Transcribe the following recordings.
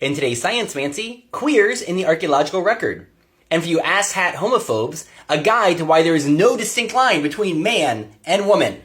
In today's Sciencemancy, queers in the archaeological record. And for you asshat homophobes, a guide to why there is no distinct line between man and woman.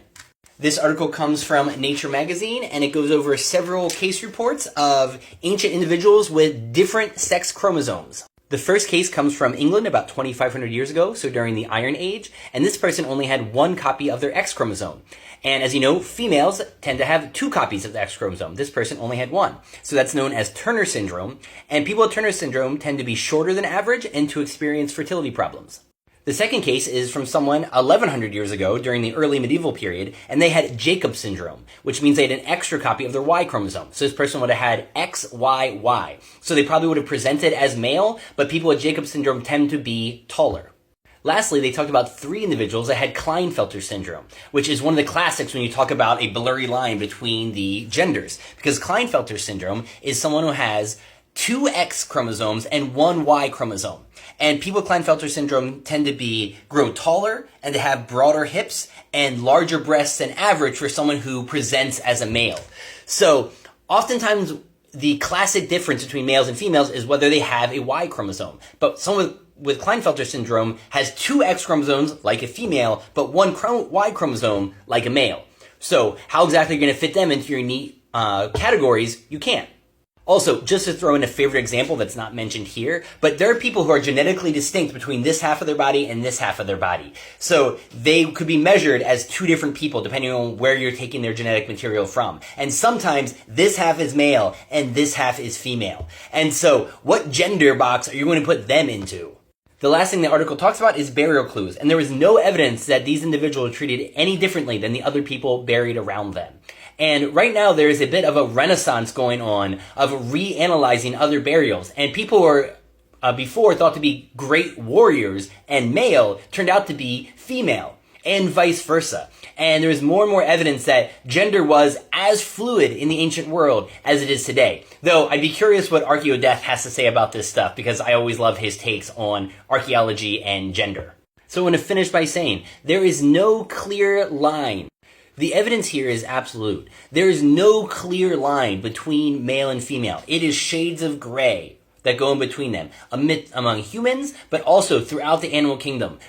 This article comes from Nature magazine, and it goes over several case reports of ancient individuals with different sex chromosomes. The first case comes from England about 2,500 years ago, so during the Iron Age, and this person only had one copy of their X chromosome. And as you know, females tend to have two copies of the X chromosome. This person only had one. So that's known as Turner syndrome, and people with Turner syndrome tend to be shorter than average and to experience fertility problems. The second case is from someone 1,100 years ago during the early medieval period, and they had Jacob syndrome, which means they had an extra copy of their Y chromosome. So this person would have had XYY. So they probably would have presented as male, but people with Jacob syndrome tend to be taller. Lastly, they talked about three individuals that had Klinefelter syndrome, which is one of the classics when you talk about a blurry line between the genders. Because Klinefelter syndrome is someone who has two X chromosomes and one Y chromosome. And people with Klinefelter syndrome tend to grow taller and to have broader hips and larger breasts than average for someone who presents as a male. So oftentimes the classic difference between males and females is whether they have a Y chromosome. But someone with Klinefelter syndrome has two X chromosomes like a female, but one Y chromosome like a male. So how exactly are you going to fit them into your neat categories? You can't. Also, just to throw in a favorite example that's not mentioned here, but there are people who are genetically distinct between this half of their body and this half of their body. So they could be measured as two different people depending on where you're taking their genetic material from. And sometimes this half is male and this half is female. And so what gender box are you going to put them into? The last thing the article talks about is burial clues, and there was no evidence that these individuals were treated any differently than the other people buried around them. And right now there is a bit of a renaissance going on of reanalyzing other burials, and people who are before thought to be great warriors and male turned out to be female, and vice versa. And there's more and more evidence that gender was as fluid in the ancient world as it is today. Though I'd be curious what Archaeodeath has to say about this stuff, because I always love his takes on archaeology and gender. So I want to finish by saying there is no clear line. The evidence here is absolute. There is no clear line between male and female. It is shades of gray that go in between them, among humans, but also throughout the animal kingdom.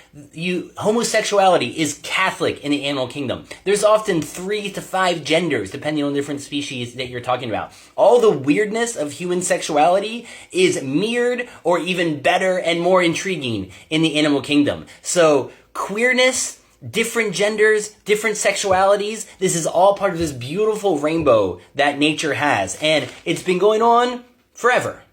Homosexuality is Catholic in the animal kingdom. There's often 3 to 5 genders, depending on different species that you're talking about. All the weirdness of human sexuality is mirrored or even better and more intriguing in the animal kingdom. So queerness, different genders, different sexualities, this is all part of this beautiful rainbow that nature has. And it's been going on forever.